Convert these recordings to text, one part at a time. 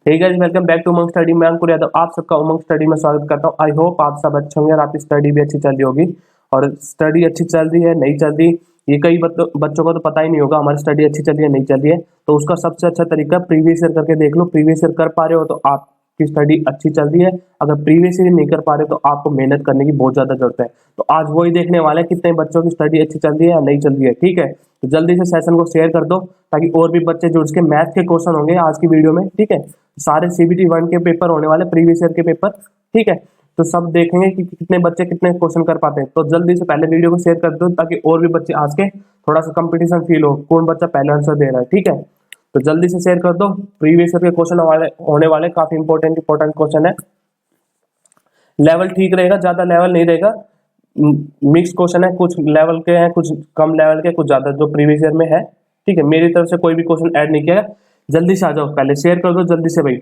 Hey guys, welcome back to Umang study. मैं अंकुर यादव आप सबका उमंग स्टडी में स्वागत करता हूं। आई होप आप सब अच्छे होंगे और आपकी स्टडी भी अच्छी चल रही होगी। और स्टडी अच्छी चल रही है नहीं चल रही, ये कई बच्चों को तो पता ही नहीं होगा हमारी स्टडी अच्छी चल रही है नहीं चल रही है। तो उसका सबसे अच्छा तरीका प्रीवियस ईयर करके देख लो। प्रीवियस ईयर कर पा रहे हो तो आपकी स्टडी अच्छी चल रही है। अगर प्रीवियस ईयर नहीं कर पा रहे तो आपको मेहनत करने की बहुत ज्यादा जरूरत है। तो आज वही देखने वाले हैं कितने बच्चों की स्टडी अच्छी चल रही है या नहीं चल रही है। ठीक है, तो जल्दी से सेशन को शेयर कर दो ताकि और भी बच्चे जुड़ के मैथ के क्वेश्चन होंगे आज की वीडियो में। ठीक है, सारे सीबीटी 1 के पेपर होने वाले, प्रीवियस ईयर के पेपर। ठीक है, तो सब देखेंगे कि कितने बच्चे कितने क्वेश्चन कर पाते हैं। तो जल्दी से पहले वीडियो को शेयर कर दो ताकि और भी बच्चे आज के थोड़ा सा कंपटीशन फील हो, कौन बच्चा पहले आंसर दे रहा है। ठीक है, तो जल्दी से शेयर कर दो। प्रीवियस ईयर के क्वेश्चन होने वाले काफी इंपॉर्टेंट क्वेश्चन है। लेवल ठीक रहेगा, ज्यादा लेवल नहीं रहेगा। मिक्स क्वेश्चन है, कुछ लेवल के हैं, कुछ कम लेवल के, कुछ ज्यादा जो प्रीवियस ईयर में है। ठीक है, मेरी तरफ से कोई भी क्वेश्चन ऐड नहीं किया। जल्दी से आ जाओ, पहले शेयर कर दो जल्दी से भाई।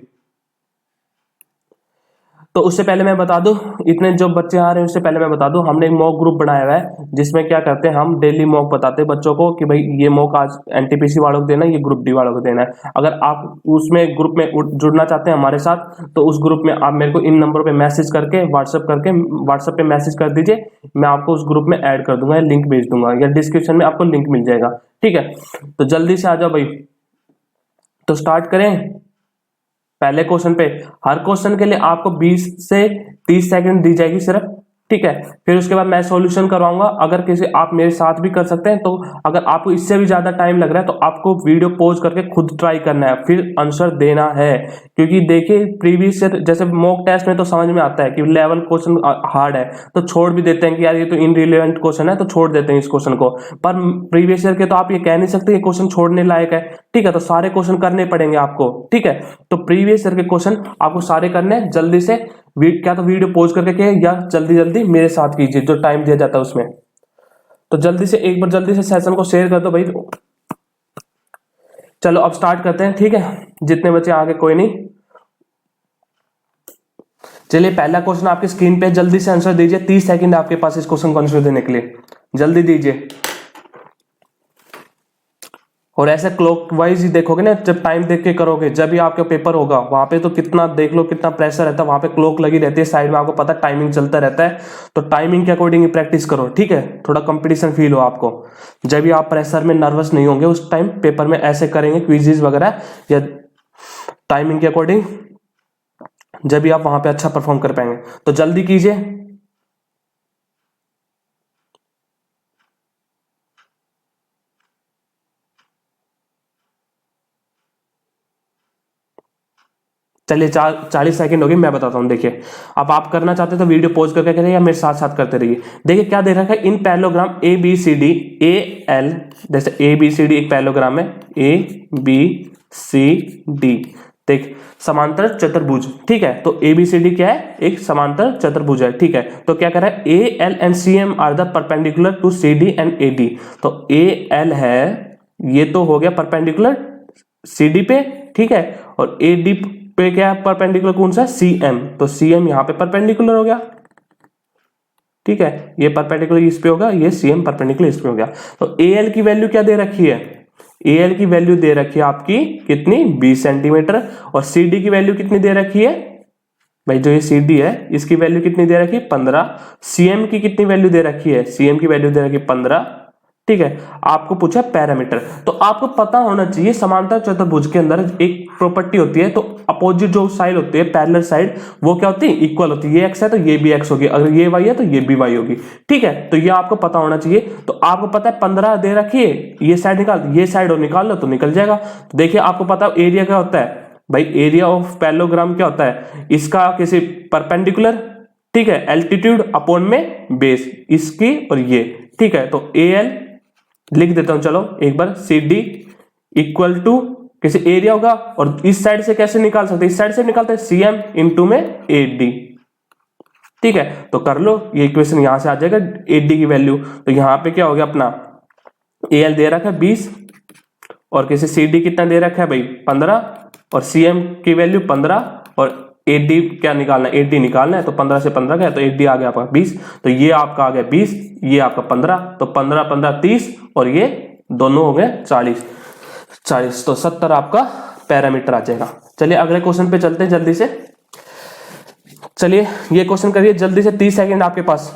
तो उससे पहले मैं बता दूं, इतने जो बच्चे आ रहे हैं उससे पहले मैं बता दूं, हमने एक मॉक ग्रुप बनाया हुआ है जिसमें क्या करते हैं, हम डेली मॉक बताते हैं बच्चों को कि भाई ये मॉक आज एनटीपीसी वालों को देना है, ये ग्रुप डी वालों को देना है। अगर आप उसमें ग्रुप में जुड़ना चाहते हैं हमारे साथ तो उस ग्रुप में आप मेरे को इन नंबरों पे मैसेज करके व्हाट्सएप पे मैसेज कर दीजिए। मैं आपको उस ग्रुप में ऐड कर दूंगा या लिंक भेज दूंगा या डिस्क्रिप्शन में आपको लिंक मिल जाएगा। ठीक है, तो जल्दी से आ जाओ भाई। तो स्टार्ट करें पहले क्वेश्चन पे। हर क्वेश्चन के लिए आपको 20 से 30 सेकंड दी जाएगी सिर्फ। ठीक है, फिर उसके बाद मैं सॉल्यूशन करवाऊंगा। अगर किसी आप मेरे साथ भी कर सकते हैं, तो अगर आपको इससे भी ज्यादा टाइम लग रहा है तो आपको वीडियो पॉज करके खुद ट्राई करना है, फिर आंसर देना है। क्योंकि देखिए प्रीवियस ईयर जैसे मॉक टेस्ट में तो समझ में आता है कि लेवल क्वेश्चन हार्ड है तो छोड़ भी देते हैं कि यार ये तो इनरिलेवेंट क्वेश्चन है, तो छोड़ देते हैं इस क्वेश्चन को। पर प्रीवियस ईयर के तो आप ये कह नहीं सकते ये क्वेश्चन छोड़ने लायक है। ठीक है, तो सारे क्वेश्चन करने पड़ेंगे आपको। ठीक है, तो प्रीवियस ईयर के क्वेश्चन आपको सारे करने हैं। जल्दी से क्या तो वीडियो पॉज करके के या जल्दी जल्दी मेरे साथ कीजिए जो टाइम दिया जाता है उसमें। तो जल्दी से एक बार जल्दी से सेशन को शेयर कर दो भाई। चलो अब स्टार्ट करते हैं। ठीक है, जितने बच्चे आगे कोई नहीं। चलिए पहला क्वेश्चन आपकी स्क्रीन पे, जल्दी से आंसर दीजिए। 30 सेकंड आपके पास इस क्वेश्चन को आंसर देने के लिए, जल्दी दीजिए। और ऐसे क्लॉक वाइज ही देखोगे ना, जब टाइम देख के करोगे, जब भी आपका पेपर होगा वहां पे तो कितना देख लो कितना प्रेशर रहता है, वहां पे क्लॉक लगी रहती है साइड में, आपको पता टाइमिंग चलता रहता है। तो टाइमिंग के अकॉर्डिंग ही प्रैक्टिस करो। ठीक है, थोड़ा कंपटीशन फील हो आपको। जब भी आप प्रेशर में नर्वस नहीं होंगे उस टाइम पेपर में ऐसे करेंगे क्विजेज वगैरह या टाइमिंग के अकॉर्डिंग, जब भी आप वहां पे अच्छा परफॉर्म कर पाएंगे। तो जल्दी कीजिए। चलिए 40 सेकंड हो गए, मैं बताता हूं। देखिए अब आप करना चाहते तो वीडियो पॉज करके करिए या मेरे साथ साथ करते रहिए। देखिए क्या दे रखा है, in parallelogram A B C D A L, जैसे ए बी सी डी एक पैरेललोग्राम है, ए बी सी डी देख समांतर चतुर्भुज। ठीक है, तो ए बी सी डी क्या है, एक समांतर चतुर्भुज है। ठीक है, तो क्या कर रहा है, A L and C M are the perpendicular to C D and A D. तो ए एल है, ये तो हो गया परपेंडिकुलर सी डी पे। ठीक है, और ए डी पे क्या है परपेंडिकुलर, कौन सा, सी एम। तो सी एम यहां पे परपेंडिकुलर हो गया। ठीक है, ये परपेंडिकुलर इस पे होगा, ये सी एम परपेंडिकुलर इस पे हो गया। तो ए एल की वैल्यू क्या दे रखी है, ए एल की वैल्यू दे रखी है आपकी कितनी, 20 सेंटीमीटर। और सी डी की वैल्यू कितनी दे रखी है भाई, जो ये सी डी है इसकी वैल्यू कितनी दे रखी है, 15। सी एम की कितनी वैल्यू दे रखी है, सी एम की वैल्यू दे रखी है 15। ठीक है, आपको पूछा पैरामीटर, तो आपको पता होना चाहिए समांतर चतुर्भुज के अंदर एक प्रॉपर्टी होती है, तो अपोजिट जो साइड होती है, पैरेलल साइड, वो क्या होती है, इक्वल होती है। ये एक्स है तो ये भी एक्स होगी, अगर ये वाई है तो ये भी वाई होगी। ठीक है, तो ये आपको पता होना चाहिए। तो आपको पता है 15 दे रखी है, ये साइड निकाल, ये साइड और निकाल लो तो निकल जाएगा। तो देखिए आपको पता है एरिया क्या होता है भाई, एरिया ऑफ पैरेललोग्राम क्या होता है, इसका किसी परपेंडिकुलर, ठीक है, एल्टीट्यूड अपॉन में बेस, इसकी और ये। ठीक है, तो ए एल लिख देता हूं, चलो एक बार, सी डी इक्वल टू किसी एरिया होगा, और इस साइड से कैसे निकाल सकते हैं, इस साइड से निकालते हैं सी एम इंटू में ए डी। ठीक है, तो कर लो, ये इक्वेशन यहां से आ जाएगा ए डी की वैल्यू। तो यहां पे क्या हो गया अपना, ए एल दे रखा है 20, और किसी सी डी कितना दे रखा है भाई 15, और सी एम की वैल्यू 15, और ए डी क्या निकालना है, ए डी निकालना है, तो 15 से 15 गया तो ए डी आ गया आपका 20। तो ये आपका आ गया 20, ये आपका 15, तो 15 15 30, और ये दोनों हो गए 40। तो 70 आपका पैरामीटर आ जाएगा। चलिए अगले क्वेश्चन पे चलते हैं जल्दी से। चलिए ये क्वेश्चन करिए जल्दी से, 30 सेकंड आपके पास।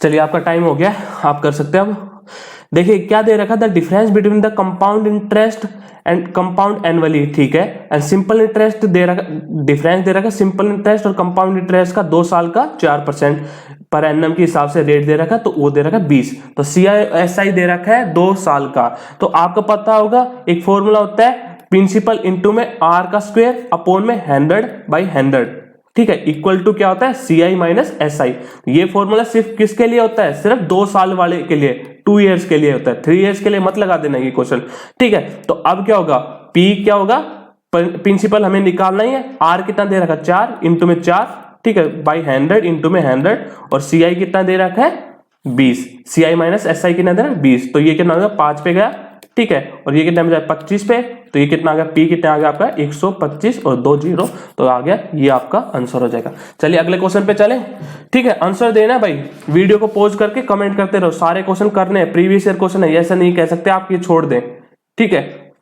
चलिए आपका टाइम हो गया, आप कर सकते हैं अब। देखिए क्या दे रखा था, difference between the compound interest and compound annually, ठीक है, एंड सिंपल इंटरेस्ट दे रखा, डिफरेंस दे रखा सिंपल इंटरेस्ट और कंपाउंड इंटरेस्ट का 2 साल का 4% पर एनम के हिसाब से रेट दे रखा, तो वो दे रखा 20, तो CISI दे रखा है 2 साल का। तो आपको पता होगा एक फॉर्मूला होता है प्रिंसिपल इंटू में R का स्क्वायर अपॉन में 100/100, ठीक है, इक्वल टू क्या होता है CI माइनस SI। ये फॉर्मूला सिर्फ किसके लिए होता है, सिर्फ 2 साल वाले के लिए, 2 इयर्स के लिए होता है, 3 इयर्स के लिए मत लगा देना ये क्वेश्चन, ठीक है। तो अब क्या होगा, P क्या होगा, प्रिंसिपल हमें निकालना ही है, R कितना दे रखा 4 इंटू में 4, ठीक है, बाई 100 इंटू में 100, और CI कितना दे रखा है 20, CI माइनस SI कितना दे रहा है 20, तो ये कितना होगा 5 पे गया, ठीक है, और ये कितना में जाए 25 पे, तो ये कितना आ गया, P कितना आ गया आपका 125 और 2 जीरो, तो आ गया, ये आपका आंसर हो जाएगा। चलिए अगले क्वेश्चन पे चलें, ठीक है। आंसर देना है भाई, वीडियो को पॉज करके कमेंट करते रहो, सारे क्वेश्चन करने हैं, प्रीवियस ईयर क्वेश्चन है, ऐसा नहीं कह सकते आप ये छोड़ दें, ठीक है।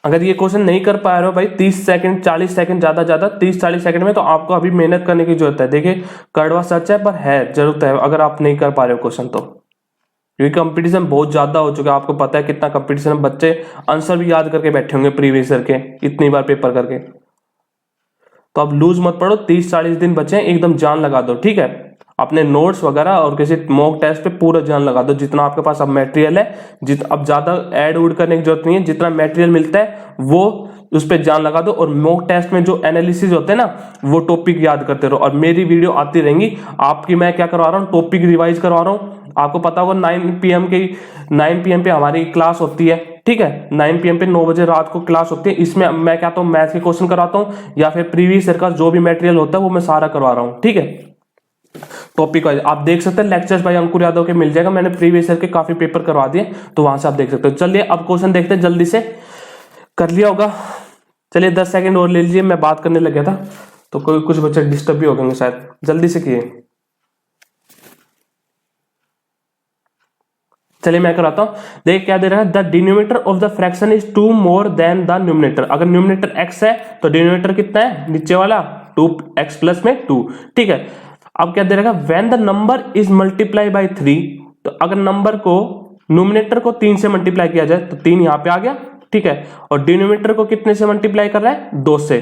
अगर ये क्वेश्चन नहीं कर पा रहे हो भाई 30 सेकंड 40 सेकंड, ज्यादा 30-40 सेकंड में, तो आपको अभी मेहनत करने की जरूरत है। देखिए कड़वा सच है पर है, जरूरत है अगर आप नहीं कर पा रहे हो क्वेश्चन तो, क्योंकि कंपटीशन बहुत ज्यादा हो चुका है, आपको पता है कितना कंपटीशन है, बच्चे आंसर भी याद करके बैठे होंगे प्रीवियस ईयर के इतनी बार पेपर करके। तो अब लूज मत पड़ो, 30-40 दिन बचे हैं, एकदम जान लगा दो, ठीक है। अपने नोट्स वगैरह और किसी मॉक टेस्ट पे पूरा जान लगा दो, जितना आपके पास अब मटेरियल है, अब ज्यादा ऐड उड करने की जरूरत नहीं है, जितना मटेरियल मिलता है वो उस पर जान लगा दो, और मॉक टेस्ट में जो एनालिसिस होते हैं ना, वो टॉपिक याद करते रहो, और मेरी वीडियो आती रहेंगी आपकी, मैं क्या करवा रहा हूँ, टॉपिक रिवाइज करवा रहा हूँ। आपको पता होगा 9 PM पे हमारी क्लास होती है, ठीक है, 9 PM पे 9 बजे रात को क्लास होती है, इसमें मैं क्या हूँ मैथ के क्वेश्चन कराता हूँ, या फिर प्रीवियस ईयर का जो भी मटेरियल होता है वो मैं सारा करवा रहा हूँ, ठीक है। टॉपिक वाइज आप देख सकते हैं, लेक्चर्स भाई अंकुर यादव के मिल जाएगा, मैंने प्रीवियस ईयर के काफी पेपर करवा दिए, तो वहां से आप देख सकते हो। चलिए अब क्वेश्चन देखते हैं, जल्दी से कर लिया होगा। चलिए 10 सेकंड और ले लीजिए, मैं बात करने लग गया था तो कोई कुछ बच्चे डिस्टर्ब भी हो गए शायद, जल्दी से किए। चलिए मैं कराता हूं, देख क्या दे रहा है, the denominator of the fraction is 2 more than the numerator. अगर न्यूमरेटर x है तो डिनोमिनेटर कितना है, नीचे वाला 2x प्लस में 2, ठीक है। अब क्या दे रहा है, when the number is multiply by 3, तो अगर नंबर को न्यूमरेटर को 3 से मल्टीप्लाई किया जाए तो 3 यहां पे आ गया, ठीक है, और डिनोमिनेटर को कितने से मल्टीप्लाई कर रहा है 2 से,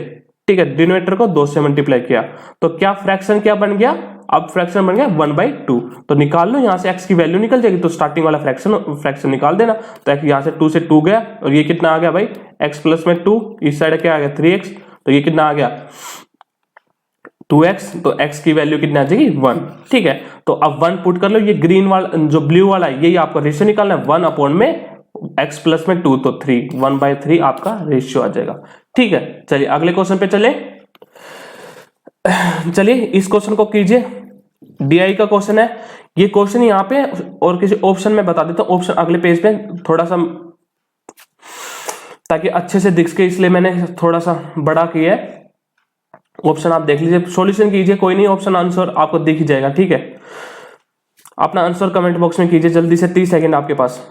ठीक है, डिनोमिनेटर को 2 से मल्टीप्लाई किया, तो क्या फ्रैक्शन क्या बन गया, अब फ्रैक्शन बन गया 1/2, तो निकाल लो यहां से x की वैल्यू निकल जाएगी, तो स्टार्टिंग वाला फ्रैक्शन निकाल देना, तो यहां से 2 से 2 गया, और ये कितना आ गया भाई x प्लस में 2, इस साइड क्या आ गया 3x, तो ये कितना आ गया 2x, तो x की वैल्यू कितनी आ जाएगी 1, ठीक है। तो अब 1 पुट कर लो, ये ग्रीन वाला जो ब्लू वाला है यही आपका रेशियो निकालना है, 1 अपॉन में x प्लस में 2, तो 3, 1/3 आपका रेशियो आ जाएगा, ठीक है। चलिए अगले क्वेश्चन पे चले, चलिए इस क्वेश्चन को कीजिए, DI का क्वेश्चन है ये, क्वेश्चन यहाँ पे और किसी ऑप्शन में बता देता हूँ, ऑप्शन अगले पेज पे थोड़ा सा ताकि अच्छे से दिख के, इसलिए मैंने थोड़ा सा बड़ा किया है। ऑप्शन आप देख लीजिए, सॉल्यूशन कीजिए, कोई नहीं ऑप्शन आंसर आपको दिख ही जाएगा, ठीक है। अपना आंसर कमेंट बॉक्स में कीजिए जल्दी से, 30 सेकंड आपके पास।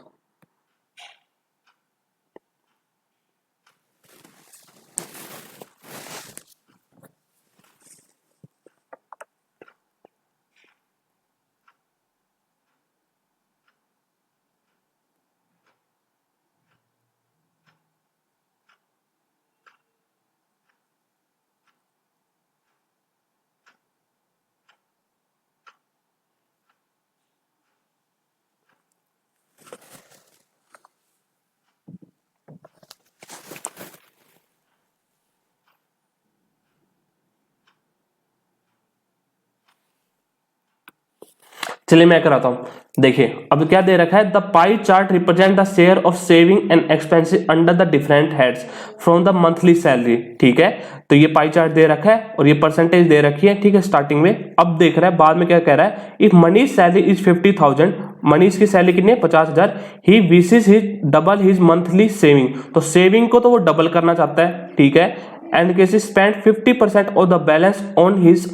चलिए मैं कराता हूं। देखिए अब क्या दे रखा है, the pie chart represent the share of saving and expenses under the different heads from the monthly salary. ठीक है, तो ये पाई चार्ट दे रखा है और ये परसेंटेज दे रखी है। ठीक है, स्टार्टिंग में। अब देख रहा है बाद में क्या कह रहा है, if Manish salary is 50,000, Manish की सैलरी कितनी है 50,000, he wishes his double his monthly saving, तो सेविंग को तो वो डबल करना चाहता है। ठीक है, एंड कैसे spend 50% of the balance on his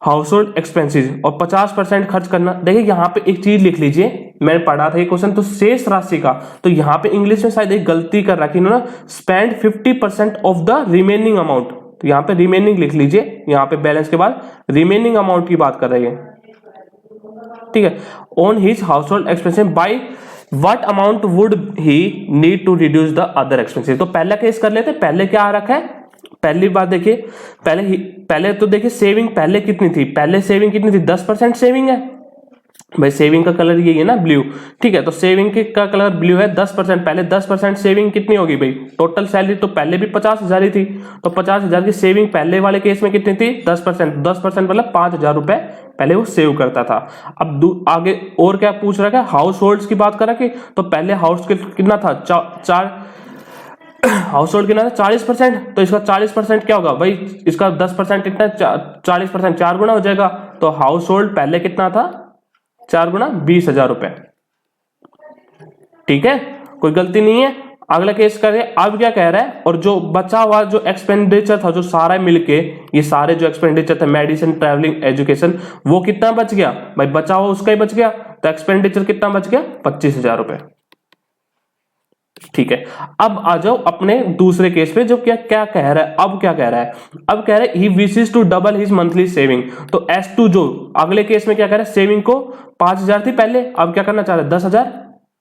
household expenses, और 50% खर्च करना। देखिए यहाँ पे एक चीज लिख लीजिए, मैंने पढ़ा था ये क्वेश्चन, तो शेष राशि का, तो यहाँ पे इंग्लिश में शायद एक गलती कर रखी इन्होंने, spend 50% of the remaining amount, तो यहाँ पे रिमेनिंग लिख लीजिए, यहाँ पे बैलेंस के बाद रिमेनिंग अमाउंट की बात कर रही है। ठीक है, on his household expenses by what amount would he need to reduce the other expenses. तो पहला केस कर लेते, पहले क्या आ रखा है, पहली बात देखिए, पहले तो देखिए सेविंग पहले कितनी थी, पहले सेविंग कितनी थी 10% सेविंग है भाई, सेविंग का कलर यही है ना ब्लू। ठीक है, तो सेविंग का कलर ब्लू है, 10%, पहले 10% सेविंग कितनी होगी भाई, टोटल सैलरी तो पहले भी 50,000 ही थी, तो 50,000 की सेविंग पहले वाले केस में कितनी थी 10%, 10% मतलब 5,000 रुपए पहले वो सेव करता था। अब आगे और क्या पूछ रहा है, हाउस होल्ड्स की बात कर रहा है, तो पहले हाउस कितना था, हाउस होल्ड कितना था 40%, तो इसका 40% क्या होगा भाई, इसका 10% कितना, 40% 4 गुना हो जाएगा, तो हाउस होल्ड पहले कितना था 4 गुना 20,000 रुपए। ठीक है, कोई गलती नहीं है। अगला केस करें, अब क्या कह रहा है, और जो बचा हुआ जो एक्सपेंडिचर था, जो सारा मिलके ये सारे जो एक्सपेंडिचर थे, मेडिसिन, ट्रैवलिंग, एजुकेशन, वो कितना बच गया भाई, बचा हुआ उसका ही बच गया, तो एक्सपेंडिचर कितना बच गया 25,000 रुपए। ठीक है, अब आ जाओ अपने दूसरे केस पे, जो क्या क्या कह रहा है, अब क्या कह रहा है, अब कह रहा है he wishes to double his monthly saving. तो S2 जो अगले केस में क्या कह रहा है, सेविंग को 5,000 थी पहले, अब क्या करना चाह रहा है 10,000।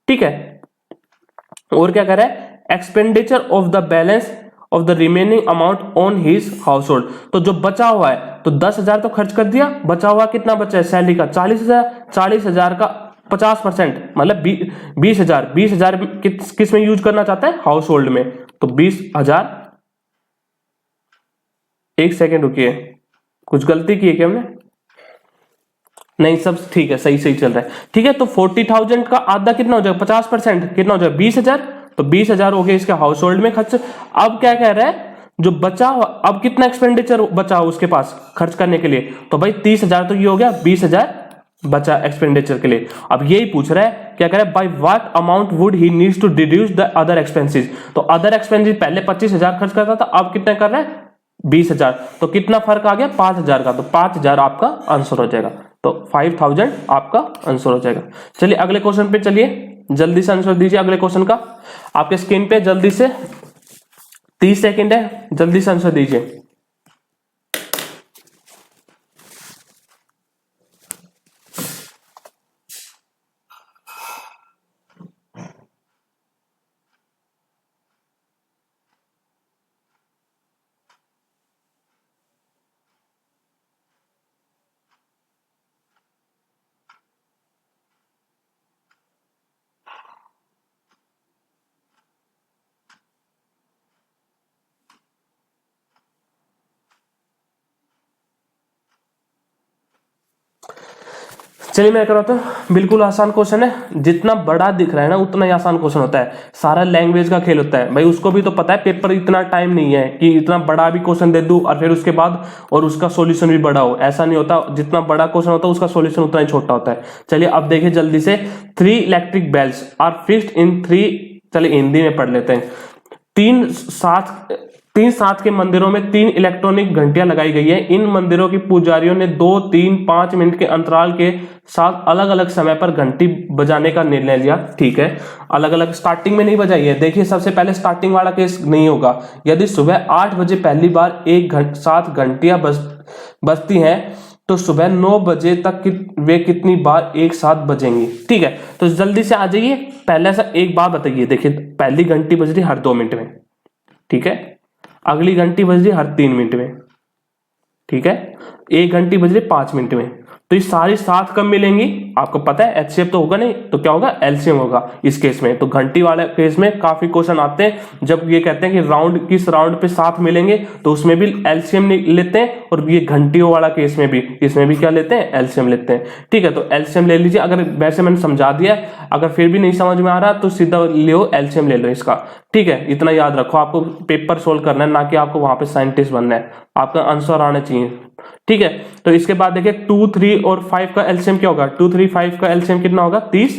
ठीक है, और क्या कह रहा है, expenditure of the balance of the remaining amount on his house hold, तो जो बचा हुआ है, तो 10,000 तो खर्च कर दिया, बचा हुआ कितना बचा है सैलरी का 40,000, 40,000 का 50% मतलब 20,000 किस में यूज करना चाहता है, हाउस होल्ड में, तो 20,000। एक सेकेंड रुकिए, कुछ गलती की है क्या हमने, नहीं सब ठीक है, सही चल रहा है। ठीक है, तो 40,000 का आधा कितना हो जाएगा, 50% कितना हो जाएगा 20,000, तो 20,000 हो गया इसके हाउस होल्ड में खर्च। अब क्या कह रहा है, जो बचा अब कितना एक्सपेंडिचर बचा उसके पास खर्च करने के लिए, तो भाई 30,000, तो ये हो गया 20,000 बचा एक्सपेंडिचर के लिए। अब यही पूछ रहा है, क्या कह रहा है, by what amount would he needs to reduce the other expenses. तो अदर एक्सपेंसेस पहले 25,000 खर्च करता था, अब कितना कर रहा है 20,000, तो कितना फर्क आ गया 5,000 का, तो 5,000 आपका आंसर हो जाएगा, तो 5,000 आपका आंसर हो जाएगा। चलिए अगले क्वेश्चन पे चलिए, जल्दी से आंसर दीजिए अगले क्वेश्चन का, आपके स्क्रीन पे जल्दी से 30 सेकेंड है, जल्दी से आंसर दीजिए। चलिए मैं कराता हूँ, बिल्कुल आसान क्वेश्चन है, जितना बड़ा दिख रहा है ना उतना ही आसान क्वेश्चन होता है, सारा लैंग्वेज का खेल होता है भाई, उसको भी तो पता है पेपर इतना टाइम नहीं है कि इतना बड़ा भी क्वेश्चन दे दूं और फिर उसके बाद और उसका सॉल्यूशन भी बड़ा हो, ऐसा नहीं होता, जितना बड़ा क्वेश्चन होता है उसका सॉल्यूशन उतना ही छोटा होता है। चलिए अब देखिए जल्दी से, 3 electric bells are fixed in 3, चलिए हिंदी में पढ़ लेते हैं, तीन साथ के मंदिरों में 3 इलेक्ट्रॉनिक घंटियां लगाई गई है। इन मंदिरों की पुजारियों ने 2, 3, 5 मिनट के अंतराल के साथ अलग अलग समय पर घंटी बजाने का निर्णय लिया। ठीक है, अलग अलग स्टार्टिंग में नहीं बजाई है। देखिए सबसे पहले स्टार्टिंग वाला केस नहीं होगा, यदि सुबह 8 बजे पहली बार साथ घंटियां बजती हैं तो सुबह 9 बजे तक वे कितनी बार एक साथ बजेंगी। ठीक है, तो जल्दी से आ जाइए, पहले से एक बात बताइए, देखिए पहली घंटी बज रही हर 2 मिनट में, ठीक है, अगली घंटी बज रही हर 3 मिनट में, ठीक है, एक घंटी बज रही 5 मिनट में, तो ये सारी साथ कब मिलेंगी, आपको पता है एचसीएफ तो होगा नहीं, तो क्या होगा, एलसीएम होगा इस केस में। तो घंटी वाले केस में काफी क्वेश्चन आते हैं, जब ये कहते हैं कि राउंड किस राउंड पे साथ मिलेंगे, तो उसमें भी एलसीएम लेते हैं, और ये घंटियों वाला केस में भी, इसमें भी क्या लेते हैं, एलसीएम लेते हैं। ठीक है, तो एलसीएम ले लीजिए। अगर वैसे मैंने समझा दिया, अगर फिर भी नहीं समझ में आ रहा तो सीधा लो एलसीएम ले लो इसका। ठीक है, इतना याद रखो, आपको पेपर सोल्व करना है, ना कि आपको वहां पे साइंटिस्ट बनना है, आपका आंसर आना चाहिए। ठीक है, तो इसके बाद देखिए 2, 3 और 5 का एलसीएम क्या होगा, 2, 3, 5 का एलसीएम कितना होगा, 30।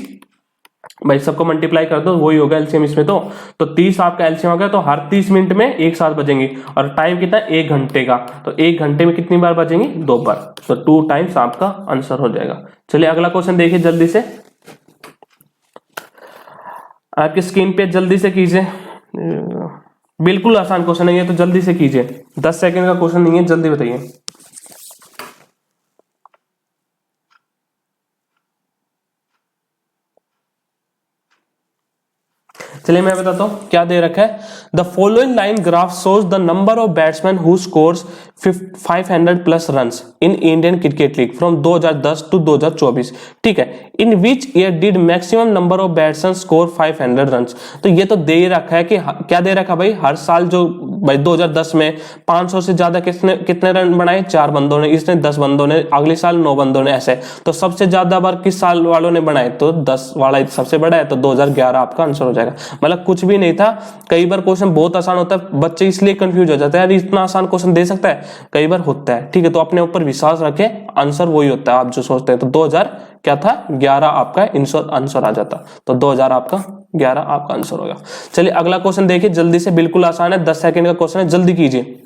भाई सबको मल्टीप्लाई कर दो, वही होगा एलसीएम इसमें। तो 30 आपका एलसीएम हो गया, तो हर 30 मिनट में एक साथ बजेंगे, और टाइम कितना, 1 घंटे का, तो 1 घंटे में कितनी बार बजेंगे, 2 बार, तो 2 टाइम्स आपका आंसर हो जाएगा। चलिए अगला क्वेश्चन देखिए जल्दी से, आपकी स्क्रीन पे जल्दी से कीजिए, बिल्कुल आसान क्वेश्चन है ये, तो जल्दी से कीजिए, 10 सेकंड का क्वेश्चन नहीं है, जल्दी बताइए। चलिए मैं बताता हूं क्या दे रखा है। The following line graph shows the number of batsman who scores 500 plus runs in Indian cricket league from 2010 to 2024। ठीक है, in which year did maximum number of batsman score 500 runs. तो ये तो दे रखा है कि क्या दे रखा भाई, हर साल जो भाई 2010 में 500 से ज्यादा कितने रन बनाए, 4 बंदों ने, इसने 10 बंदों ने, अगले साल 9 बंदों ने, ऐसे। तो सबसे ज्यादा बार किस साल वालों ने बनाए, तो 10 वाला सबसे बड़ा है, तो 2011 आपका आंसर हो जाएगा। मतलब कुछ भी नहीं था। कई बार क्वेश्चन बहुत आसान होता है, बच्चे इसलिए कंफ्यूज हो जाते हैं, यार इतना आसान क्वेश्चन दे सकता है, कई बार होता है। ठीक है, तो अपने ऊपर विश्वास रखें, आंसर वही होता है आप जो सोचते हैं। तो 2000 क्या था, 11 आपका आंसर आ जाता, तो 2000 आपका 11 आपका आंसर होगा। चलिए अगला क्वेश्चन देखिए जल्दी से, बिल्कुल आसान है, 10 सेकंड का क्वेश्चन है, जल्दी कीजिए।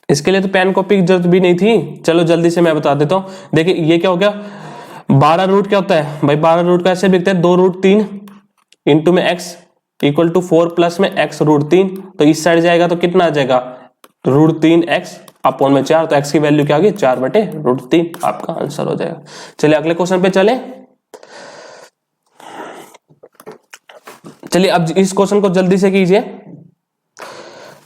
इसके लिए तो पेन कॉपी की जरूरत भी नहीं थी, चलो जल्दी से मैं बता देता हूं। देखिए ये क्या हो गया, 12 रूट क्या होता है भाई, 12 रूट का ऐसे लिखते हैं, 2 रूट 3 इंटू में x इक्वल टू 4 प्लस में x रूट 3, तो इस साइड जाएगा तो कितना आ जाएगा, रूट 3x अपॉन में 4, तो x की वैल्यू क्या आ गई, 4 बटे रूट 3, आपका आंसर हो जाएगा। चलिए अगले क्वेश्चन पे चले। चलिए अब इस क्वेश्चन को जल्दी से कीजिए,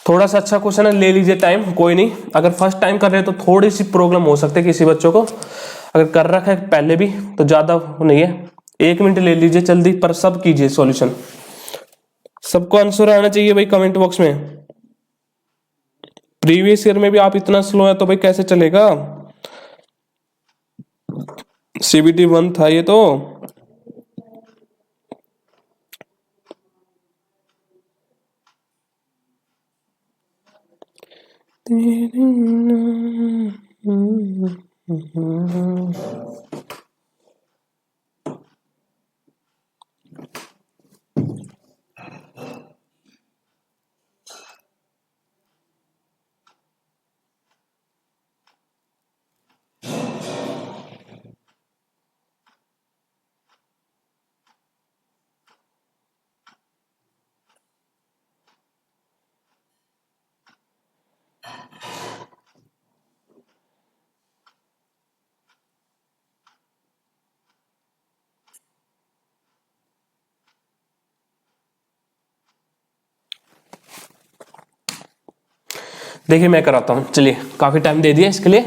थोड़ा सा अच्छा क्वेश्चन है, ले लीजिए टाइम, कोई नहीं। अगर फर्स्ट टाइम कर रहे हैं तो थोड़ी सी प्रॉब्लम हो सकती है किसी बच्चों को, अगर कर रखा है पहले भी तो ज्यादा नहीं है। 1 मिनट ले लीजिए जल्दी, पर सब कीजिए सॉल्यूशन, सबको आंसर आना चाहिए भाई कमेंट बॉक्स में। प्रीवियस ईयर में भी आप इतना स्लो है तो भाई कैसे चलेगा, CBT 1 था ये तो। देखिए मैं कराता हूं, चलिए काफी टाइम दे दिया इसके लिए।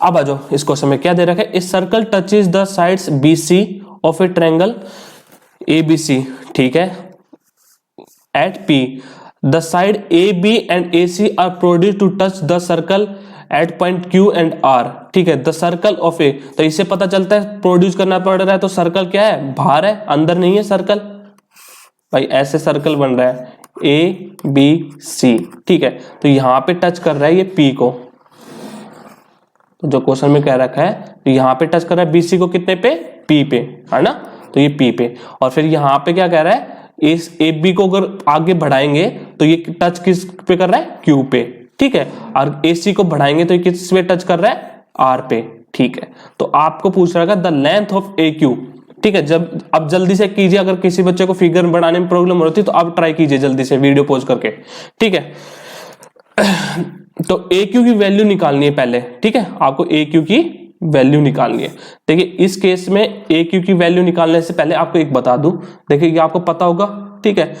अब आ जाओ इस क्वेश्चन में क्या दे रखा है, a circle touches the sides BC of a triangle ABC। ठीक है, at P the side AB and AC are produced to touch the circle at point Q and R। ठीक है, द सर्कल ऑफ ए, तो इससे पता चलता है produce करना पड़ रहा है, तो सर्कल क्या है, बाहर है, अंदर नहीं है सर्कल। भाई ऐसे सर्कल बन रहा है ABC। ठीक है, तो यहां पे टच कर रहा है ये P को, तो जो क्वेश्चन में कह रखा है, तो यहां पे टच कर रहा है BC को, कितने पे, P पे, है ना, तो ये P पे। और फिर यहां पे क्या कह रहा है, इस AB को अगर आगे बढ़ाएंगे तो ये टच किस पे कर रहा है, Q पे। ठीक है, और AC को बढ़ाएंगे तो ये किस पे टच कर रहा है, R पे। ठीक है, तो आपको पूछ रहा है द लेंथ ऑफ AQ। ठीक है, जब अब जल्दी से कीजिए, अगर किसी बच्चे को फिगर बनाने में प्रॉब्लम हो रही है तो आप ट्राई कीजिए जल्दी से वीडियो पॉज करके। ठीक है, तो AQ की वैल्यू निकालनी है पहले। ठीक है, आपको AQ की वैल्यू निकालनी है। देखिए इस केस में AQ की वैल्यू निकालने से पहले आपको एक बता दूं, देखिए ये आपको पता होगा, ठीक है,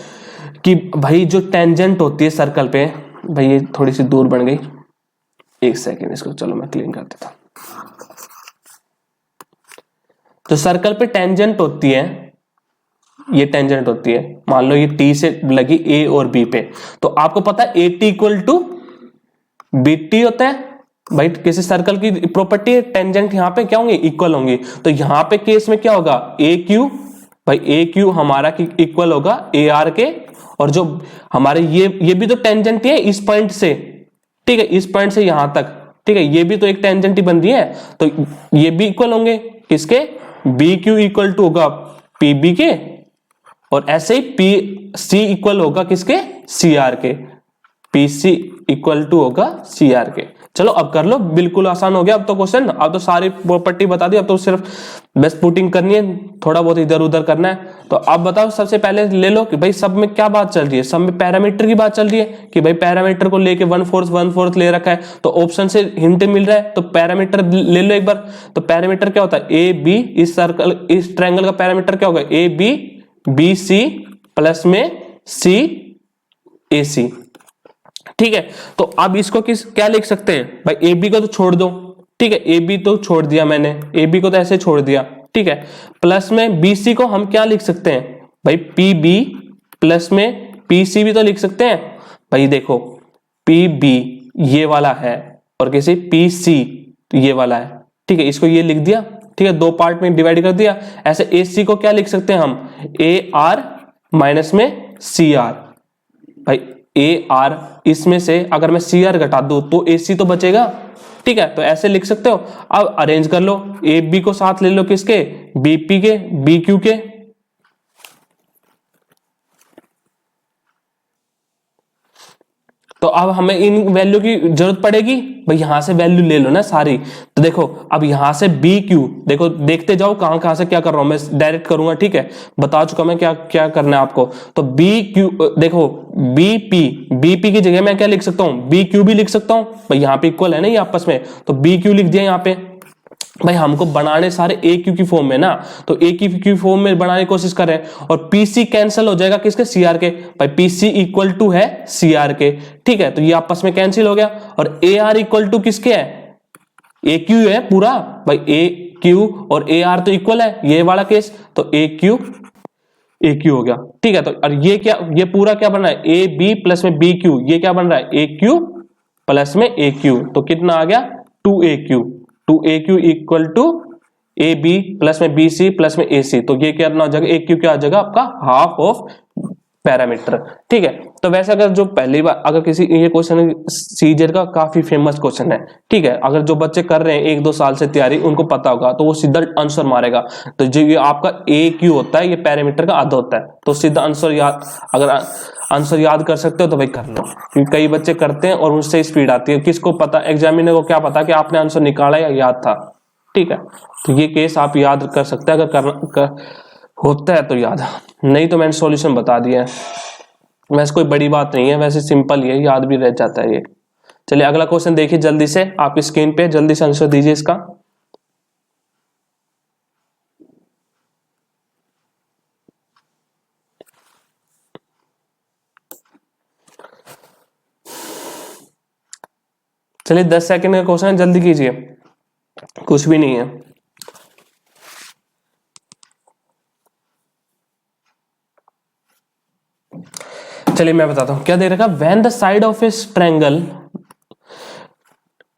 कि भाई जो टेंजेंट होती है सर्कल पे, भाई ये थोड़ी सी दूर बन गई, एक सेकेंड, इसको चलो मैं क्लीन कर देता हूं। तो सर्कल पे टेंजेंट होती है, ये टेंजेंट होती है, मान लो ये टी से लगी ए और बी पे, तो आपको पता है A T equal to B T होता है। भाई किसी सर्कल की प्रॉपर्टी है, टेंजेंट यहां पे क्या होंगे, इक्वल होंगी। तो यहां पे केस में क्या होगा, ए क्यू, भाई ए क्यू हमारा इक्वल होगा ए आर के, और जो हमारे ये भी तो टेंजेंट है इस पॉइंट से, ठीक है, इस पॉइंट से यहां तक, ठीक है, ये भी तो एक टेंजेंट ही बन रही है, तो ये भी इक्वल होंगे किसके, बी क्यू इक्वल टू होगा पी बी के, और ऐसे ही पी सी इक्वल होगा किसके, सी आर के, पी सी इक्वल टू होगा सी आर के। चलो अब कर लो, बिल्कुल आसान हो गया अब तो क्वेश्चन, अब तो सारी प्रॉपर्टी बता दी, अब तो सिर्फ बेस्ट पुटिंग करनी है, थोड़ा बहुत इधर उधर करना है। तो अब बताओ सबसे पहले ले लो कि भाई सब में क्या बात चल रही है, सब में पैरामीटर की बात चल रही है कि भाई पैरामीटर को लेके 1/4 ले रखा है, तो ऑप्शन से हिंट मिल रहा है, तो पैरामीटर ले लो एक बार। तो पैरामीटर क्या होता है, ए बी, इस सर्कल इस ट्रायंगल का पैरामीटर क्या होगा, A B, B C plus में सी ए सी, ठीक है। तो अब इसको क्या लिख सकते हैं, भाई ए बी को तो छोड़ दो, ठीक है, ए बी तो छोड़ दिया मैंने, ए बी को तो ऐसे छोड़ दिया, ठीक है, प्लस में बी सी को हम क्या लिख सकते हैं, भाई पी बी प्लस में पी सी भी तो लिख सकते हैं। भाई देखो पी बी ये वाला है और किसी पी सी ये वाला है, ठीक है, इसको ये लिख दिया, ठीक है, दो पार्ट में डिवाइड कर दिया। ऐसे ए सी को क्या लिख सकते हैं हम, ए आर माइनस में सी आर, भाई ए आर इसमें से अगर मैं सी आर घटा दूं तो ए सी तो बचेगा, ठीक है, तो ऐसे लिख सकते हो। अब अरेंज कर लो, ए बी को साथ ले लो किसके, बीपी के, बी क्यू के, तो अब हमें इन वैल्यू की जरूरत पड़ेगी, भाई यहां से वैल्यू ले लो ना सारी। तो देखो अब यहां से बी क्यू, देखो देखते जाओ कहां से क्या कर रहा हूं, मैं डायरेक्ट करूंगा, ठीक है, बता चुका मैं क्या क्या करना है आपको। तो बी क्यू देखो, बीपी की जगह मैं क्या लिख सकता हूं, बी क्यू भी लिख सकता हूं, भाई यहाँ पे इक्वल है ना ये आपस में, तो बी क्यू लिख दिया यहाँ पे। भाई हमको बनाने सारे ए क्यू की फॉर्म में ना, तो ए क्यू फॉर्म में बनाने की कोशिश कर रहे हैं, और पीसी कैंसिल हो जाएगा किसके, सीआर के, भाई पीसी इक्वल टू है सीआर के, ठीक है, तो ये आपस में कैंसिल हो गया। और ए आर इक्वल टू किसके है, ए क्यू है पूरा, भाई ए क्यू और ए आर तो इक्वल है, ये वाला केस, तो ए क्यू हो गया, ठीक है। तो और ये क्या, ये पूरा क्या बन रहा है, ए बी प्लस में बी क्यू, ये क्या बन रहा है, ए क्यू प्लस में ए क्यू, तो कितना आ गया 2AQ equal to A B plus में बी सी प्लस में ए सी, तो ये क्या हो जाएगा, ए क्यू क्या आ जाएगा आपका हाफ ऑफ पैरामीटर, ठीक है। तो वैसे अगर जो पहली बार अगर किसी ये क्वेश्चन सीजेड का काफी फेमस क्वेश्चन है, ठीक है, अगर जो बच्चे कर रहे हैं 1-2 साल से तैयारी उनको पता होगा, तो वो सीधा आंसर मारेगा। तो जो ये आपका ए क्यू होता है ये पैरामीटर का आधा होता है, तो सीधा आंसर याद, अगर आंसर याद कर सकते हो तो भाई कर लो, क्योंकि कई बच्चे करते हैं और उनसे स्पीड आती है, किसको पता, एग्जामिनर को क्या पता कि आपने आंसर निकाला या याद था, ठीक है। तो ये केस आप याद कर सकते हैं, अगर होता है तो याद, नहीं तो मैंने सॉल्यूशन बता दिया है, वैसे कोई बड़ी बात नहीं है, वैसे सिंपल ही है, याद भी रह जाता है ये। चलिए अगला क्वेश्चन देखिए जल्दी से, आपकी स्क्रीन पे जल्दी से आंसर दीजिए इसका। चलिए 10 सेकंड का क्वेश्चन है, जल्दी कीजिए, कुछ भी नहीं है। चलिए मैं बताता हूं क्या दे रखा, when the side of a triangle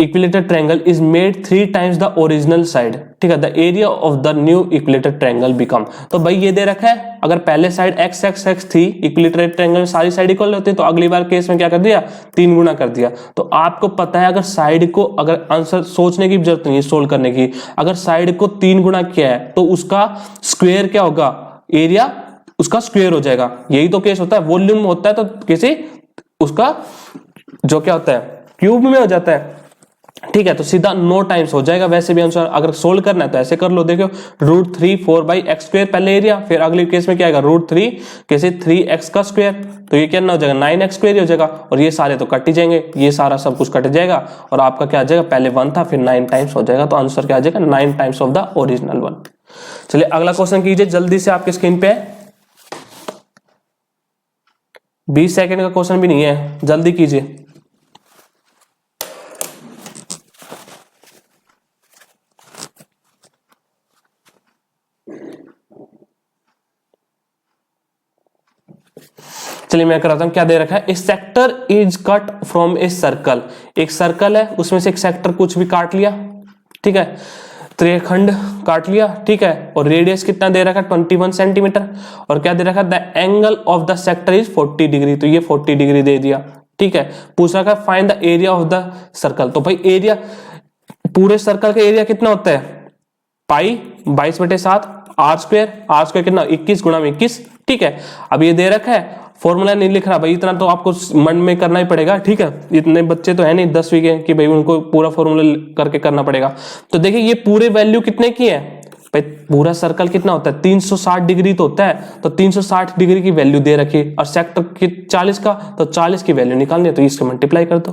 equilateral triangle is made 3 times the original side, ठीक है, the area of the new equilateral triangle become. तो भाई ये दे रखा है, अगर पहले साइड x x x थी, इक्विलेटरल ट्रायंगल में सारी साइड इक्वल होती है, तो अगली बार केस में क्या कर दिया, 3 गुना कर दिया। तो आपको पता है अगर साइड को, अगर आंसर सोचने की जरूरत नहीं है सोल्व करने की, अगर साइड को 3 गुना किया है तो उसका स्क्वायर क्या होगा, एरिया उसका स्क्वायर हो जाएगा, यही तो केस होता है। वॉल्यूम होता है तो किसी उसका जो क्या होता है क्यूब में हो जाता है, ठीक है, तो सीधा 9 टाइम्स हो जाएगा। वैसे भी आंसर अगर सोल्व करना है तो ऐसे कर लो, देखो √3 4/x² पहले एरिया, फिर अगले केस में क्या आएगा √3 कैसे 3x का स्क्वायर, तो ये क्या हो जाएगा 9x² हो जाएगा, और ये सारे तो कट ही जाएंगे, ये सारा सब कुछ कट जाएगा, और आपका क्या आ जाएगा, पहले 1 था फिर 9 टाइम्स हो जाएगा, तो आंसर क्या आ जाएगा 9 टाइम्स ऑफ द ओरिजिनल 1। चलिए अगला क्वेश्चन कीजिए जल्दी से, आपके स्क्रीन पे 20 सेकेंड का क्वेश्चन भी नहीं है, जल्दी कीजिए। चलिए मैं कराता हूं, क्या दे रखा है, a sector is cut from a circle, एक सर्कल है उसमें से एक सेक्टर कुछ भी काट लिया, ठीक है, त्रिखंड काट लिया, ठीक है, और रेडियस कितना दे रखा है 21 सेंटीमीटर, और क्या दे रखा है, the angle of the sector is 40 degree, तो ये 40 डिग्री दे दिया, ठीक है। पूछ रखा है find the area of the circle, तो भाई एरिया, पूरे सर्कल का एरिया कितना होता है, पाई 22/7 आर स्क्वायर कितना 21 गुणा में 21, ठीक है। अब ये दे रखा है, फॉर्मूला नहीं लिख रहा भाई, इतना तो आपको मन में करना ही पड़ेगा, ठीक है, इतने बच्चे तो है नहीं 10वीं के कि भाई उनको पूरा फॉर्मूला करके करना पड़ेगा। तो देखिए ये पूरे वैल्यू कितने की है भाई, पूरा सर्कल कितना होता है 360 डिग्री तो होता है, तो 360 डिग्री की वैल्यू दे रखी है, और सेक्टर की 40 का, तो 40 की वैल्यू निकालनी है तो इसको मल्टीप्लाई कर दो,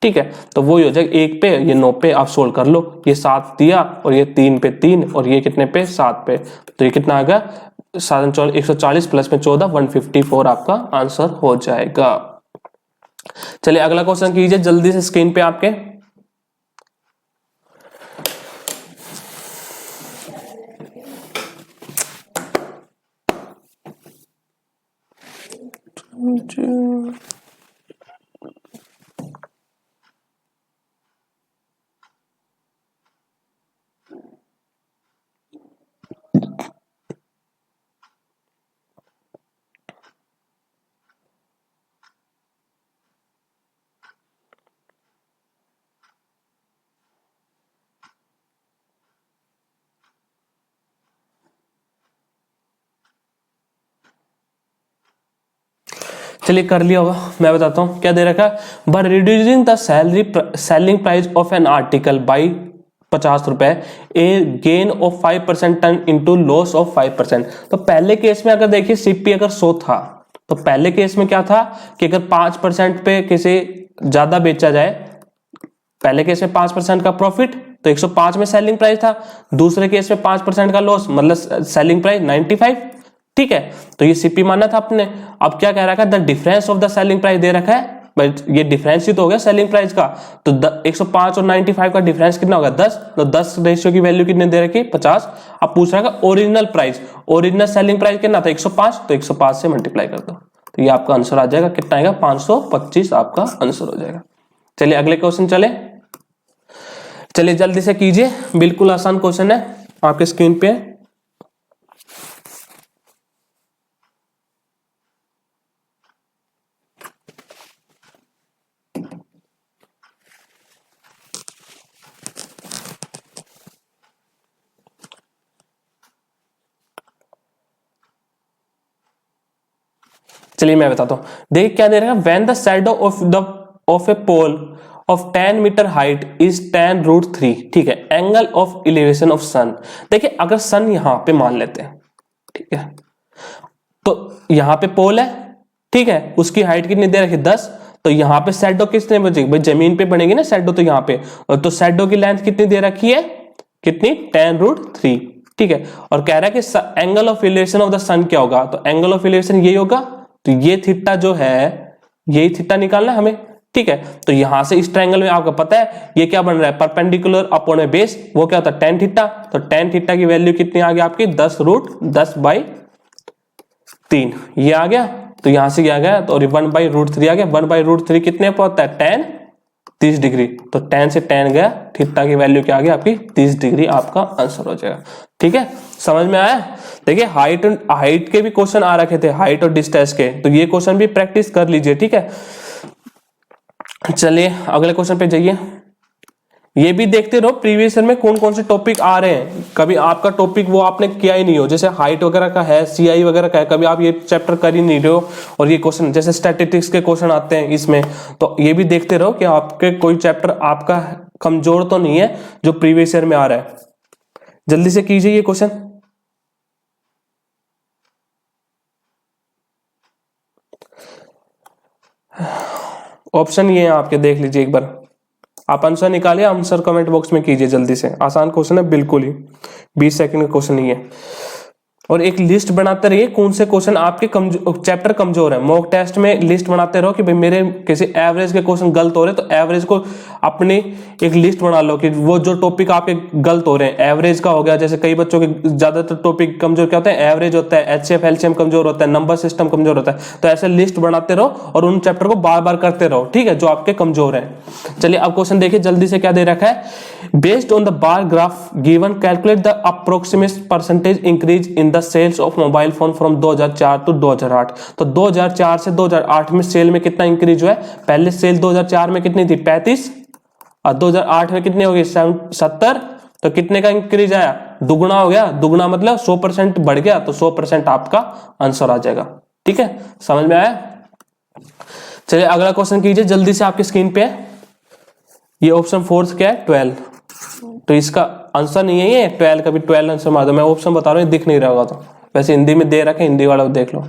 ठीक है। तो वही हो जाएगा 1 पे, ये 9 पे, आप सोल्व कर लो, ये 7 दिया और ये 3 पे 3 और ये कितने पे 7 पे, तो ये कितना आ गया 140 प्लस में 14 154 आपका आंसर हो जाएगा। चलिए अगला क्वेश्चन कीजिए जल्दी से स्क्रीन पे आपके। चलिए कर लिया होगा, मैं बताता हूं क्या दे रखा है, by reducing the selling price of an article by 50 रुपए, a gain of 5% turn into loss of 5%। तो पहले केस में अगर देखिए सीपी अगर 100 था, तो पहले केस में क्या था कि अगर 5% पे किसी ज्यादा बेचा जाए, पहले केस में 5% का प्रॉफिट तो 105 में सेलिंग प्राइस था, दूसरे केस में 5% का लॉस मतलब सेलिंग प्राइस 95, ठीक है। तो ये सीपी माना था आपने। अब क्या कह रखा है, the difference of the selling price दे रखा है, बट ये डिफरेंस ही तो हो गया सेलिंग प्राइस का, तो 105 और 95 का डिफरेंस कितना होगा 10, तो 10 रेशियो की वैल्यू कितने दे रखी 50। अब पूछ रहा है original price, original selling price कितना था 105, तो 105 से मल्टीप्लाई कर दो, तो ये आपका आंसर आ जाएगा, कितना आएगा 525 आपका आंसर हो जाएगा। चलिए अगले क्वेश्चन चलिए जल्दी से कीजिए, बिल्कुल आसान क्वेश्चन है आपके स्क्रीन पे। चलिए मैं बताता हूं, देखिए क्या दे रहा है, when the shadow of a pole of 10 meter height is 10√3, ठीक है, angle of elevation of sun. देखिए अगर सन यहां पे मान लेते हैं, ठीक है, तो यहां पे पोल है, ठीक है, उसकी हाइट कितनी दे रखी 10, तो यहां पे शैडो किसने बचेगी भाई, जमीन पे बनेगी ना शैडो, तो यहां पे, तो शैडो की लेंथ कितनी दे रखी है, कितनी 10√3, ठीक है, और कह रहा है कि angle of elevation of the sun क्या होगा, तो एंगल ऑफ इलिवेशन यही होगा, तो ये थीटा जो है यही थीटा निकालना है हमें, ठीक है। तो यहां से इस ट्रायंगल में आपको पता है ये क्या बन रहा है, परपेंडिकुलर अपॉन में बेस, वो क्या होता है tan थीटा, तो tan थीटा की वैल्यू कितनी आ गई आपकी 10√10/3, ये आ गया, तो यहां से क्या आ गया, तो 1/√3 आ गया, 1/√3 कितने पर होता है tan 30 डिग्री, तो tan से tan गया, थीटा की वैल्यू क्या आ गई आपकी 30 डिग्री, आपका आंसर हो जाएगा, ठीक है, समझ में आया। देखिए हाइट के भी क्वेश्चन आ रखे थे, हाइट और डिस्टेंस के, तो ये क्वेश्चन भी प्रैक्टिस कर लीजिए, ठीक है। चलिए अगले क्वेश्चन पे जाइए, ये भी देखते रहो प्रीवियस ईयर में कौन कौन से टॉपिक आ रहे हैं, कभी आपका टॉपिक वो आपने किया ही नहीं हो, जैसे हाइट वगैरह का है, सीआई वगैरह का है, कभी आप ये चैप्टर कर ही नहीं रहे हो, और ये क्वेश्चन जैसे स्टैटिस्टिक्स के क्वेश्चन आते हैं इसमें, तो ये भी देखते रहो कि आपके कोई चैप्टर आपका कमजोर तो नहीं है जो प्रीवियस ईयर में आ रहा है। जल्दी से कीजिए ये क्वेश्चन। ऑप्शन ये है आपके, देख लीजिए एक बार, आप आंसर निकालिए, आंसर कमेंट बॉक्स में कीजिए जल्दी से, आसान क्वेश्चन है बिल्कुल ही, 20 सेकंड का क्वेश्चन ही है, और एक लिस्ट बनाते रहिए कौन से क्वेश्चन आपके चैप्टर कमजोर है, मॉक टेस्ट में लिस्ट बनाते रहो कि भाई मेरे किसी एवरेज के क्वेश्चन गलत हो रहे, तो एवरेज को अपनी एक लिस्ट बना लो कि वो जो टॉपिक आपके गलत हो रहे हैं, एवरेज का हो गया, जैसे कई बच्चों के ज्यादातर टॉपिक कमजोर क्या होते हैं, एवरेज होता है, एचसीएफ एलसीएम कमजोर होता है, नंबर सिस्टम कमजोर होता है, तो ऐसे लिस्ट बनाते रहो और उन चैप्टर को बार बार करते रहो, ठीक है, जो आपके कमजोर है। चलिए अब क्वेश्चन देखिए जल्दी से, क्या दे रखा है, based on the bar graph given calculate the approximate percentage increase in the sales of mobile phone from 2004 to 2008। तो 2004 से 2008 में सेल में कितना इंक्रीज हुआ है, पहले सेल 2004 में कितनी थी 35 और 2008 में कितनी होगी 70, तो कितने का इंक्रीज आया, दुगुना हो गया, दुगुना मतलब 100% बढ़ गया, तो 100% आपका आंसर आ जाएगा। ठीक है, समझ में आया। चलिए अगला क्वेश्चन कीजिए जल्दी से, आपकी स्क्रीन पे ये ऑप्शन 4 क्या है 12, तो इसका आंसर नहीं है ये 12, कभी 12 आंसर मार दो, मैं ऑप्शन बता रहा हूँ दिख नहीं रहा होगा, तो वैसे हिंदी में दे रखे, हिंदी वाला देख लो।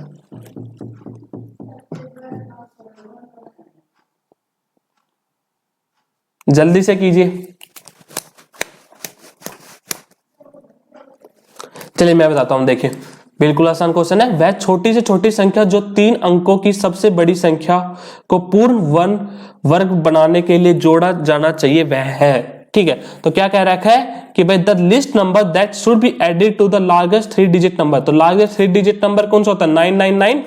जल्दी से कीजिए। चलिए मैं बताता हूं, देखिए बिल्कुल आसान क्वेश्चन है। वह छोटी से छोटी संख्या जो 3 अंकों की सबसे बड़ी संख्या को पूर्ण वर्ग बनाने के लिए जोड़ा जाना चाहिए वह है। ठीक है, तो क्या कह रखा है कि भाई the least number that should be added to the largest 3 digit number. तो लार्जेस्ट 3 डिजिट नंबर कौन सा होता है 999।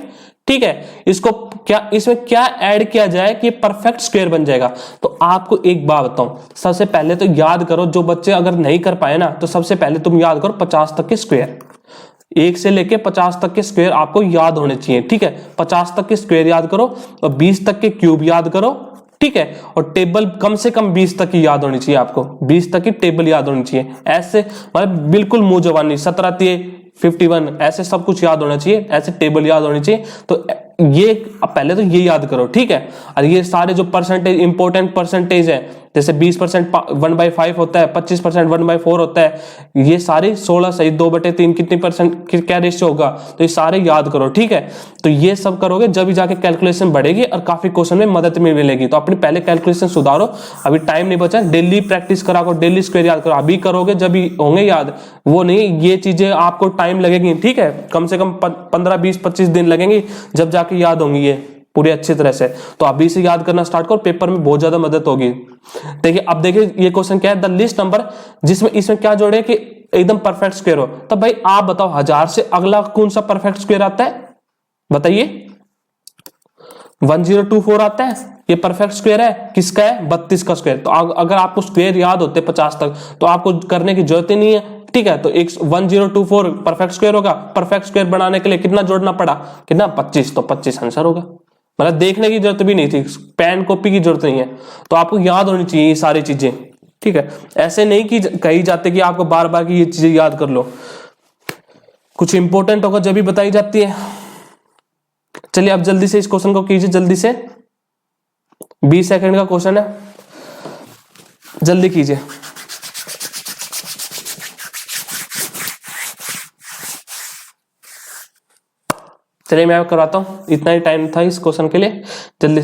ठीक है, इसको क्या, इसमें क्या ऐड किया जाए कि परफेक्ट स्क्वायर बन जाएगा। तो आपको एक बात बताऊं, सबसे पहले तो याद करो, जो बच्चे अगर नहीं कर पाए ना, तो सबसे पहले तुम याद करो 50 तक के स्क्वायर, 1 से लेके 50 तक के स्क्वायर आपको याद होने चाहिए। ठीक है, 50 तक के स्क्वायर याद करो और 20 तक के क्यूब याद करो। ठीक है, और टेबल कम से कम 20 तक की याद होनी चाहिए, आपको 20 तक की टेबल याद होनी चाहिए। ऐसे मतलब बिल्कुल मुंह जबानी 17 51 ऐसे सब कुछ याद होना चाहिए, ऐसे टेबल याद होनी चाहिए। तो ये पहले तो ये याद करो। ठीक है, और ये सारे जो परसेंटेज इंपॉर्टेंट परसेंटेज है, जैसे 20% 1/5 होता है, 25% 1/4 होता है, ये सारे 16 सही 2/3 कितनी परसेंट क्या रेशियो होगा, तो ये सारे याद करो। ठीक है, तो ये सब करोगे जब भी जाके कैलकुलेशन बढ़ेगी और काफी क्वेश्चन में मदद मिलेगी। तो अपनी पहले कैलकुलेशन सुधारो, अभी टाइम नहीं बचा, डेली प्रैक्टिस करा करो, डेली स्क्वायर याद करो, अभी करोगे जब भी होंगे याद, वो नहीं ये चीजें आपको टाइम लगेगी। ठीक है, कम से कम 15 20 25 दिन लगेंगे जब जाके याद होंगी ये पूरी अच्छी तरह से। तो अभी से याद करना स्टार्ट करो, पेपर में बहुत ज्यादा मदद होगी। देखिए अब देखिए ये क्वेश्चन क्या है, द लिस्ट नंबर, जिसमें इसमें क्या जोड़े कि एकदम परफेक्ट स्क्वायर हो। तब भाई आप बताओ 1000 से अगला कौन सा परफेक्ट स्क्वायर आता है, बताइए। 1024 आता है, ये परफेक्ट स्क्वायर है, किसका है 32 का स्क्वायर। तो अगर आपको स्क्वायर याद होते 50 तक तो आपको करने की जरूरत ही नहीं है। ठीक है, तो 1024 परफेक्ट स्क्वायर होगा, परफेक्ट स्क्वायर बनाने के लिए कितना जोड़ना पड़ा, कितना 25, तो 25 आंसर होगा। मतलब देखने की जरूरत भी नहीं थी, पेन कॉपी की जरूरत नहीं है, तो आपको याद होनी चाहिए ये सारी चीजें। ठीक है, ऐसे नहीं कि कही जाते कि आपको बार बार की ये चीजें याद कर लो, कुछ इंपॉर्टेंट होगा जब भी बताई जाती है। चलिए अब जल्दी से इस क्वेश्चन को कीजिए, जल्दी से 20 सेकंड का क्वेश्चन है, जल्दी कीजिए। चलिए मैं करवाता हूं, इतना ही टाइम था इस क्वेश्चन के लिए। जल्दी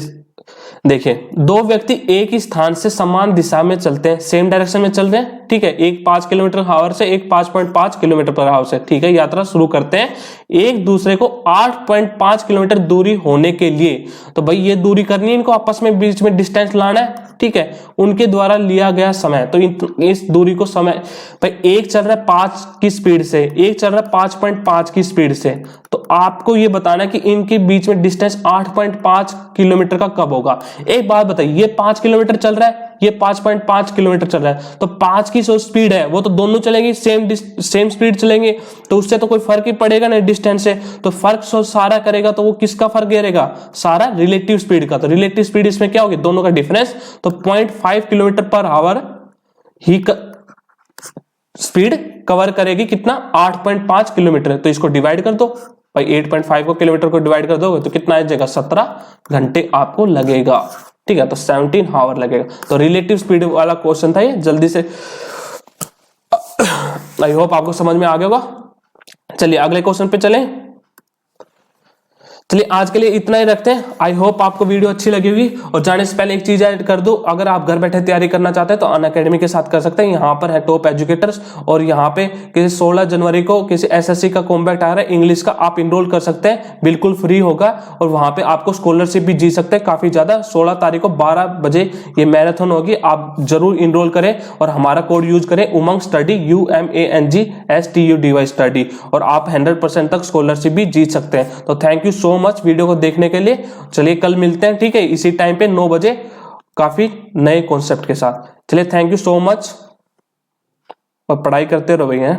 देखिए, 2 व्यक्ति एक ही स्थान से समान दिशा में चलते हैं, सेम डायरेक्शन में चल रहे हैं। ठीक है, एक 5 किलोमीटर/आवर से, एक 5.5 किलोमीटर/आवर से। ठीक है, यात्रा शुरू करते हैं, एक दूसरे को 8.5 किलोमीटर दूरी होने के लिए। तो भाई ये दूरी करनी है इनको, आपस में बीच में डिस्टेंस लाना है। ठीक है, उनके द्वारा लिया गया समय, तो इस दूरी को समय, भाई एक चल रहा है 5 की स्पीड से, एक चल रहा है 5.5 की स्पीड से, तो आपको ये बताना है कि इनके बीच में डिस्टेंस 8.5 किलोमीटर का कब होगा। एक बात बताइए, ये 5 किलोमीटर चल रहा है, ये 5.5 किलोमीटर चल रहा है, तो 5 की जो स्पीड है वो तो दोनों चलेंगे सेम स्पीड चलेंगे, तो उससे तो कोई फर्क ही पड़ेगा नहीं डिस्टेंस से। तो फर्क सारा करेगा तो वो किसका फर्क गिरेगा, सारा रिलेटिव स्पीड का। तो रिलेटिव स्पीड इसमें क्या होगी, दोनों का डिफरेंस, तो 0.5 किलोमीटर/आवर ही स्पीड कवर करेगी कितना 8.5 किलोमीटर। तो इसको डिवाइड कर दो भाई, 8.5 को किलोमीटर को डिवाइड कर दोगे तो कितना आ जाएगा 17 घंटे आपको लगेगा। ठीक है, तो 17 आवर लगेगा। तो रिलेटिव स्पीड वाला क्वेश्चन था ये, जल्दी से आई होप आपको समझ में आ गया होगा। चलिए अगले क्वेश्चन पे चलें। चलिए आज के लिए इतना ही रखते हैं। आई होप आपको वीडियो अच्छी लगी होगी। और जाने से पहले एक चीज ऐड कर दूं, अगर आप घर बैठे तैयारी करना चाहते हैं तो अनअकैडमी के साथ कर सकते हैं। यहाँ पर है टॉप एजुकेटर्स, और यहाँ पे किसी 16 जनवरी को किसी एसएससी का कॉम्बैट आ रहा है इंग्लिश का, आप इनरोल कर सकते हैं, बिल्कुल फ्री होगा। और वहां पे आपको स्कॉलरशिप भी जीत सकते हैं काफी ज्यादा। 16 तारीख को 12 बजे ये मैराथन होगी, आप जरूर इनरोल करें और हमारा कोड यूज करें उमंग स्टडी, UMANG STUDY स्टडी, और आप 100% तक स्कॉलरशिप भी जीत सकते हैं। तो thank you so much video को देखने के लिए। चलिए कल मिलते हैं, ठीक है, इसी टाइम पे 9 बजे काफी नए कॉन्सेप्ट के साथ। चलिए थैंक यू सो मच, और पढ़ाई करते रहो भैया।